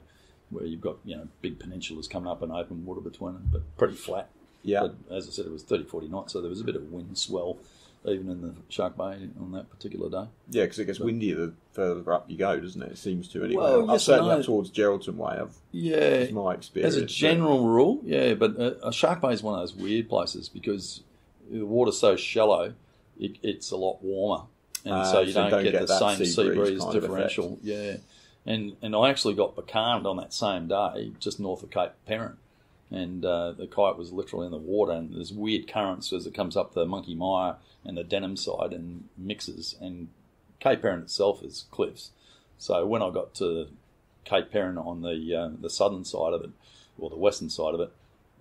where you've got big peninsulas coming up and open water between them, but pretty flat. Yeah. But as I said, it was 30, 40 knots, so there was a bit of wind swell even in the Shark Bay on that particular day. Yeah, because it gets windier the further up you go, doesn't it? It seems to anyway. Well, certainly up towards Geraldton Way. It's my experience. As a general rule, but Shark Bay is one of those weird places because the water's so shallow, it's a lot warmer. And so you don't get the same sea breeze differential. Yeah. And I actually got becalmed on that same day just north of Cape Perrin. And the kite was literally in the water, and there's weird currents as it comes up the Monkey Mire and the Denham side and mixes. And Cape Perrin itself is cliffs. So when I got to Cape Perrin on the southern side of it, or the western side of it,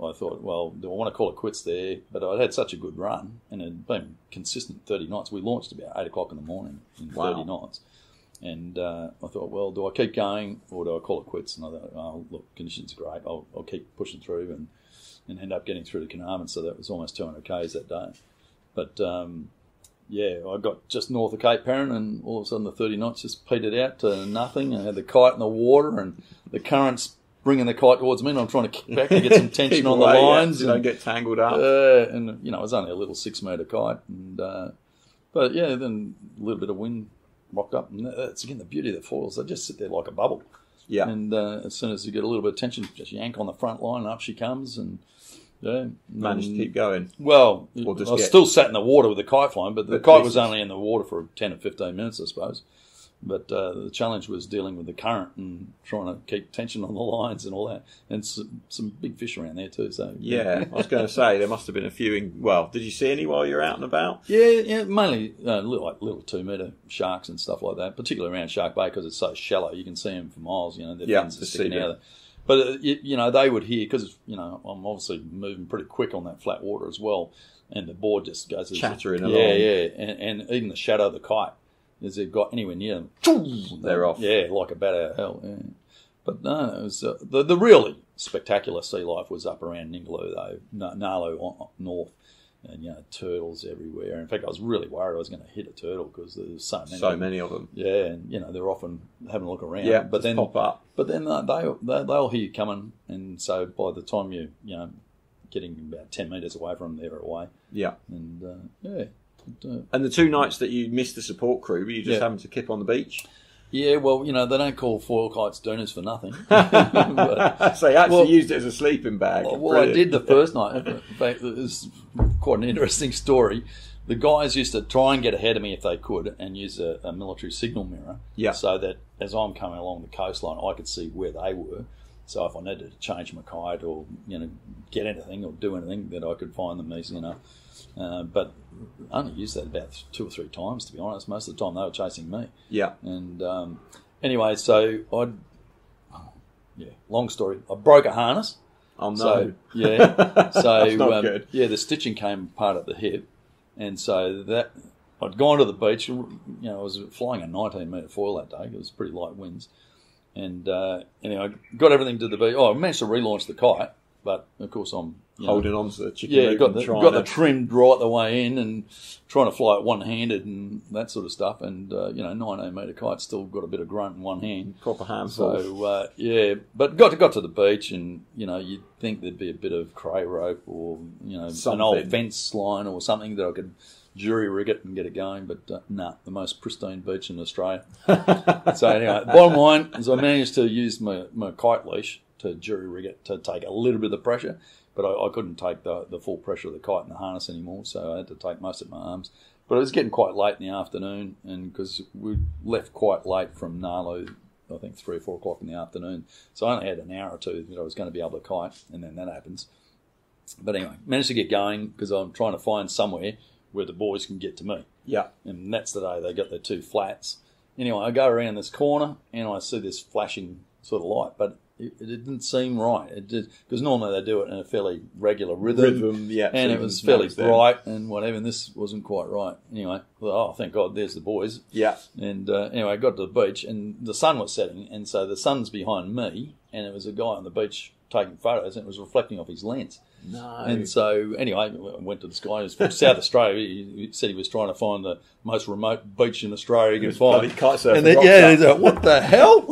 I thought, well, do I want to call it quits there? But I'd had such a good run, and it had been consistent 30 knots. We launched about 8 o'clock in the morning in 30 knots. And I thought, well, do I keep going or do I call it quits? And I thought, oh, look, conditions are great. I'll keep pushing through and end up getting through to Carnarvon. So that was almost 200 Ks that day. But, I got just north of Cape Perrin, and all of a sudden the 30 knots just petered out to nothing. I had the kite in the water, and the current's bringing the kite towards me, and I'm trying to kick back to get some tension on the lines. You don't get tangled up. And, it was only a little 6-metre kite. And but, then a little bit of wind rocked up, and that's again the beauty of the foils. They just sit there like a bubble. Yeah. And as soon as you get a little bit of tension, just yank on the front line, and up she comes, and managed to keep going. Well, I was still sat in the water with the kite flying, but the kite was only in the water for 10 or 15 minutes, I suppose. But the challenge was dealing with the current and trying to keep tension on the lines and all that. And some big fish around there too. So yeah, I was going to say there must have been a few. Did you see any while you were out and about? Yeah, mainly little 2-metre sharks and stuff like that. Particularly around Shark Bay because it's so shallow, you can see them for miles. Their fins are sticking out. But they would hear because I'm obviously moving pretty quick on that flat water as well, and the board just goes chattering along. Yeah, and even the shadow of the kite. As they've got anywhere near them, they're off. Yeah, like a bat out of hell. Yeah. But no, it was the really spectacular sea life was up around Ningaloo though, Narlo north, and turtles everywhere. In fact, I was really worried I was going to hit a turtle because there's so many of them. Yeah, and they're often having a look around. Yeah, but then pop up. But then they'll hear you coming, and so by the time you getting about 10 metres away from them, they're away. Yeah, and and the 2 nights that you missed the support crew, were you just having to kip on the beach? Yeah, well, they don't call foil kites dooners for nothing. So you actually used it as a sleeping bag. Well, brilliant. I did the first night. In fact, it was quite an interesting story. The guys used to try and get ahead of me if they could and use a military signal mirror so that as I'm coming along the coastline, I could see where they were. So if I needed to change my kite or, get anything or do anything, that I could find them easy enough. But I only used that about 2 or 3 times, to be honest. Most of the time they were chasing me. Yeah. And anyway, so long story. I broke a harness. Oh, no. So, yeah. So, that's not good. Yeah, the stitching came apart at the hip. And so that I'd gone to the beach. I was flying a 19-metre foil that day. It was pretty light winds. And anyway, I got everything to the beach. I managed to relaunch the kite. But, of course, I'm holding on to the chicken got the trimmed right the way in and trying to fly it one-handed and that sort of stuff. And, 19-metre kite still got a bit of grunt in one hand. Proper handful. So, but got to the beach and, you'd think there'd be a bit of cray rope or, an old fence line or something that I could jury rig it and get it going. But, the most pristine beach in Australia. So, anyway, bottom line is I managed to use my kite leash to jury rig it to take a little bit of the pressure, but I couldn't take the full pressure of the kite in the harness anymore, so I had to take most of my arms. But it was getting quite late in the afternoon, and because we left quite late from Narlo, I think 3 or 4 o'clock in the afternoon, so I only had an hour or two that I was going to be able to kite, and then that happens. But anyway, managed to get going because I'm trying to find somewhere where the boys can get to me. Yeah. And that's the day they got their 2 flats. Anyway, I go around this corner, and I see this flashing sort of light, but it didn't seem right. It did because normally they do it in a fairly regular rhythm, and it was fairly bright and whatever. And this wasn't quite right. Anyway, thank God, there's the boys. Yeah. And anyway, I got to the beach and the sun was setting, and so the sun's behind me, and it was a guy on the beach taking photos, and it was reflecting off his lens. No. And so, anyway, I went to this guy. He was from South Australia. He said he was trying to find the most remote beach in Australia he could find. And then, he's like, what the hell?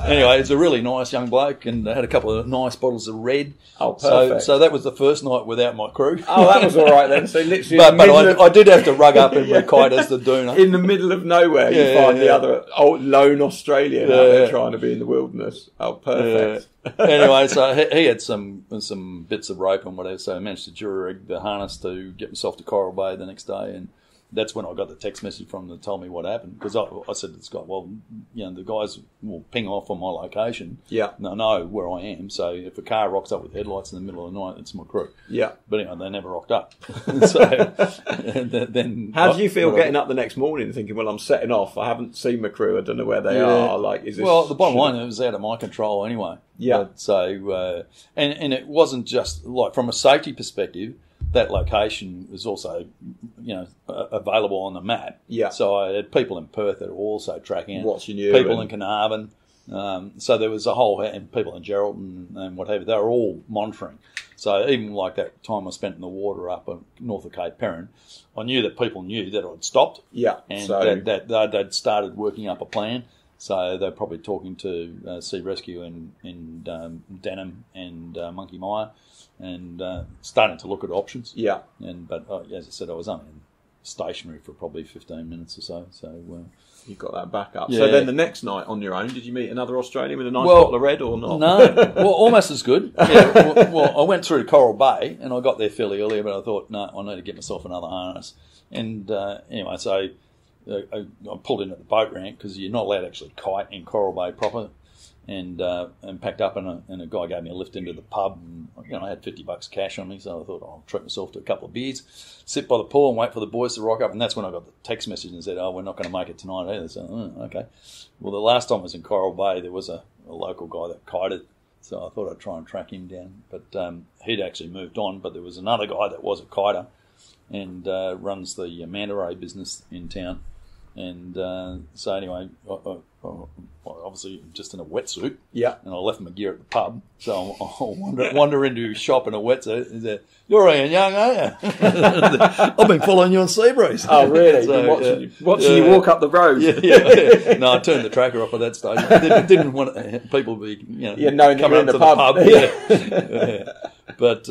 Anyway, it's a really nice young bloke, and they had a couple of nice bottles of red. Oh, perfect. So that was the first night without my crew. Oh, that was all right then. So literally, but I did have to rug up in my kite as the doona. In the middle of nowhere, you find the other lone Australian out there trying to be in the wilderness. Oh, perfect. Anyway, so he had some bits of rope and whatever, so I managed to jury-rig the harness to get myself to Coral Bay the next day, and that's when I got the text message from them that told me what happened. Because I said to this guy, well, the guys will ping off on my location. Yeah. And I know where I am. So if a car rocks up with headlights in the middle of the night, it's my crew. Yeah. But anyway, they never rocked up. So then, how do you feel getting up the next morning and thinking, well, I'm setting off. I haven't seen my crew. I don't know where they are. Like, is this? Well, the bottom line, it was out of my control anyway. Yeah. But so and it wasn't just like from a safety perspective. That location was also, available on the map. Yeah. So I had people in Perth that were also tracking it. Watching you. People in Carnarvon. So there was a whole, and people in Geraldton and whatever, they were all monitoring. So even like that time I spent in the water up north of Cape Perrin, I knew that people knew that I'd stopped. Yeah. And so that they'd started working up a plan. So they're probably talking to Sea Rescue in Denham and Monkey Mire, and starting to look at options. Yeah. But as I said, I was only stationary for probably 15 minutes or so. So you got that back up. Yeah. So then the next night on your own, did you meet another Australian with a nice bottle of red or not? No. Well, almost as good. Yeah. Well, I went through Coral Bay and I got there fairly early, but I thought, no, I need to get myself another harness. And anyway, so I pulled in at the boat ramp because you're not allowed to actually kite in Coral Bay proper. And packed up, and a guy gave me a lift into the pub. And, I had $50 cash on me, so I thought I'll treat myself to a couple of beers, sit by the pool, and wait for the boys to rock up. And that's when I got the text message and said, "Oh, we're not going to make it tonight either." So, okay. Well, the last time I was in Coral Bay, there was a local guy that kited, so I thought I'd try and track him down. But he'd actually moved on. But there was another guy that was a kiter and runs the manta ray business in town. And so anyway, obviously just in a wetsuit. Yeah. And I left my gear at the pub. So I'll wander into his shop in a wetsuit and say, "You're Ian Young, aren't you?" I've been following you on Seabreeze. Oh, really? So, watching you walk up the road. Yeah. No, I turned the tracker off at that stage. Didn't want people to be, knowing coming you're up in the to pub. the pub. But,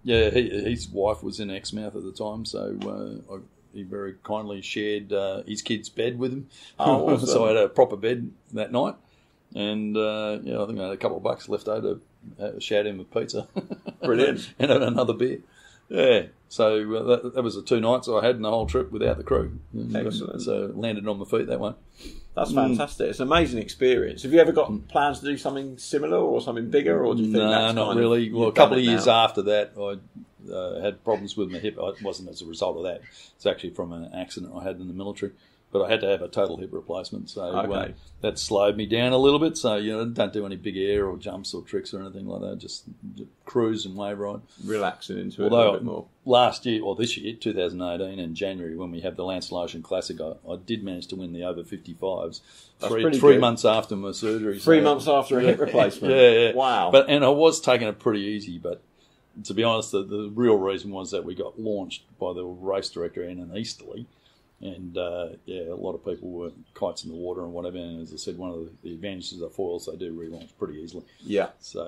his wife was in Exmouth at the time, so he very kindly shared his kid's bed with him. Oh, awesome. So I had a proper bed that night. And, I think I had a couple of bucks left over to shout him with pizza. Brilliant. And another beer. Yeah. So that was the 2 nights I had in the whole trip without the crew. Excellent. So landed on my feet that way. That's fantastic. It's an amazing experience. Have you ever got plans to do something similar or something bigger, or do you think that's not kind really. of, well, a couple of years after that, I had problems with my hip. It wasn't as a result of that. It's actually from an accident I had in the military. But I had to have a total hip replacement, so that slowed me down a little bit. So, don't do any big air or jumps or tricks or anything like that. Just cruise and wave ride. Relaxing into it a little bit more. Last year, or this year, 2018, in January, when we had the Lancelot Ocean Classic, I did manage to win the over 55s. Three months after my surgery. 3 months after a hip replacement. Yeah. Wow. And I was taking it pretty easy, but to be honest, the real reason was that we got launched by the race director in an easterly. And, a lot of people were kites in the water and whatever. And as I said, one of the advantages of foils, they do relaunch pretty easily. Yeah. So,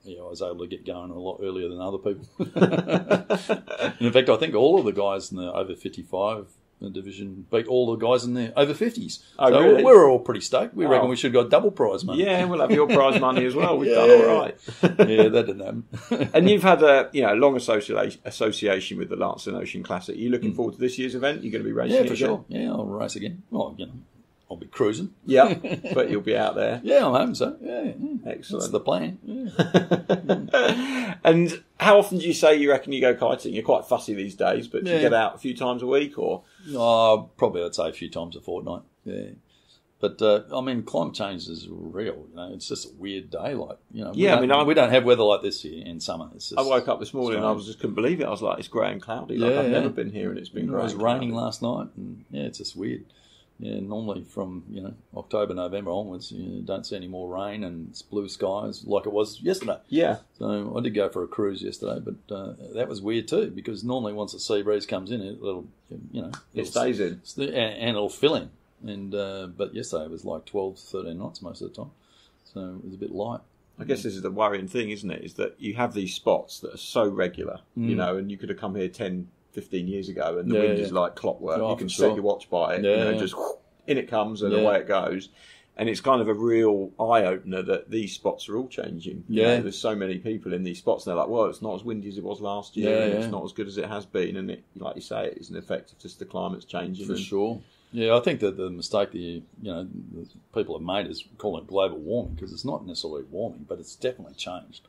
I was able to get going a lot earlier than other people. And in fact, I think all of the guys in the over 55 division beat all the guys in the over 50s. Oh, so really? we're all pretty stoked. We reckon we should have got double prize money. Yeah, we'll have your prize money as well. We've done all right. Yeah, that didn't happen. And you've had a long association with the Lancelot Ocean Classic. Are you looking forward to this year's event? You're going to be racing again? Sure. Yeah, I'll race again. Well, I'll be cruising. Yeah, but you'll be out there. Yeah, I'm hoping so. Yeah. Excellent. That's the plan. Yeah. And how often do you say you reckon you go kiting? You're quite fussy these days, but do you get out a few times a week or? Probably I'd say a few times a fortnight. Yeah. But, climate change is real. It's just a weird day. We don't have weather like this here in summer. It's just, I woke up this morning and I just couldn't believe it. I was like, it's grey and cloudy. I've never been here and it's been grey. It was raining last night and, it's just weird. Yeah, normally from, October, November onwards, you don't see any more rain and it's blue skies like it was yesterday. Yeah. So I did go for a cruise yesterday, but that was weird too because normally once the sea breeze comes in, it stays in. And it'll fill in. And but yesterday it was like 12, 13 knots most of the time. So it was a bit light. I guess this is the worrying thing, isn't it? Is that you have these spots that are so regular, and you could have come here 10, 15 years ago and the wind is like clockwork. You can set your watch by it, just in it comes and away it goes. And it's kind of a real eye-opener that these spots are all changing. You know, there's so many people in these spots, and they're like, well, it's not as windy as it was last year, and it's not as good as it has been. And it, like you say, it is an effect of just the climate's changing. For sure. Yeah, I think that the mistake that the people have made is calling it global warming, because it's not necessarily warming, but it's definitely changed.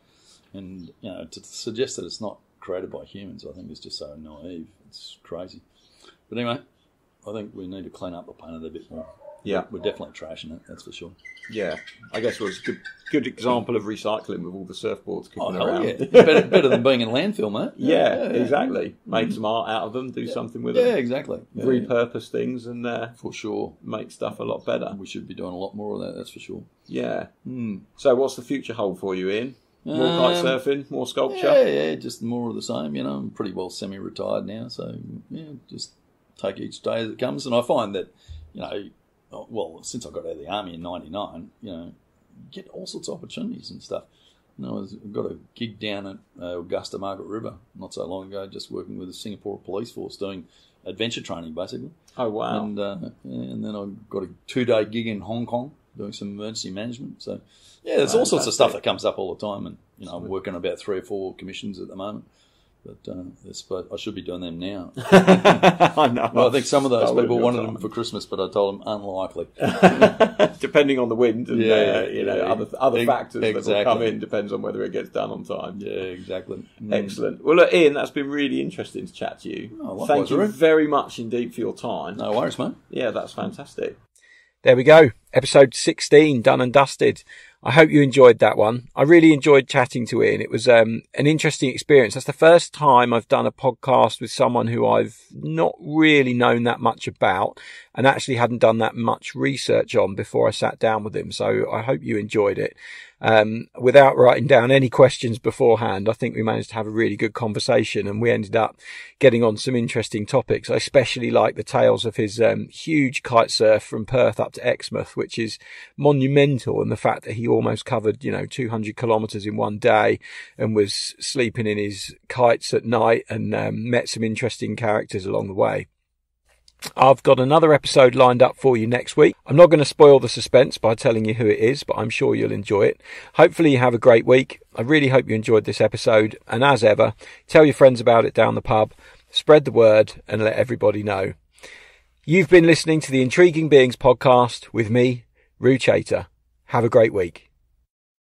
And, to suggest that it's not created by humans, I think is just so naive. It's crazy. But anyway, I think we need to clean up the planet a bit more. Yeah. We're definitely trashing it, that's for sure. Yeah. I guess it was a good example of recycling with all the surfboards kicking around. Oh, yeah. better than being in landfill, mate. Yeah, exactly. Make some art out of them, do something with them. Yeah, exactly. Repurpose things and for sure, make stuff a lot better. We should be doing a lot more of that, that's for sure. Yeah. So what's the future hold for you, Ian? More kite surfing, more sculpture? Yeah, just more of the same. I'm pretty well semi-retired now, so just take each day as it comes. And I find that, since I got out of the army in '99, you get all sorts of opportunities and stuff. I've got a gig down at Augusta Margaret River not so long ago, just working with the Singapore police force doing adventure training, basically. Oh, wow. And then I got a 2-day gig in Hong Kong doing some emergency management. So, there's all sorts of stuff that comes up all the time. And, I'm working on about 3 or 4 commissions at the moment. But I should be doing them now. I know. Well, I think some of those people wanted them for Christmas, but I told them unlikely. Depending on the wind and other factors that will come in, depends on whether it gets done on time. Yeah, exactly. Excellent. Well, look, Ian, that's been really interesting to chat to you. Oh, thank you very much indeed for your time. No worries, mate. Yeah, that's fantastic. There we go. Episode 16, done and dusted. I hope you enjoyed that one. I really enjoyed chatting to Ian. It was an interesting experience. That's the first time I've done a podcast with someone who I've not really known that much about and actually hadn't done that much research on before I sat down with him. So I hope you enjoyed it. Without writing down any questions beforehand, I think we managed to have a really good conversation, and we ended up getting on some interesting topics. I especially like the tales of his huge kite surf from Perth up to Exmouth, which is monumental, and the fact that he almost covered 200 kilometres in one day and was sleeping in his kites at night, and met some interesting characters along the way. I've got another episode lined up for you next week. I'm not going to spoil the suspense by telling you who it is, but I'm sure you'll enjoy it. Hopefully you have a great week. I really hope you enjoyed this episode. And as ever, tell your friends about it down the pub, spread the word, and let everybody know. You've been listening to the Intriguing Beings podcast with me, Roo Chater. Have a great week.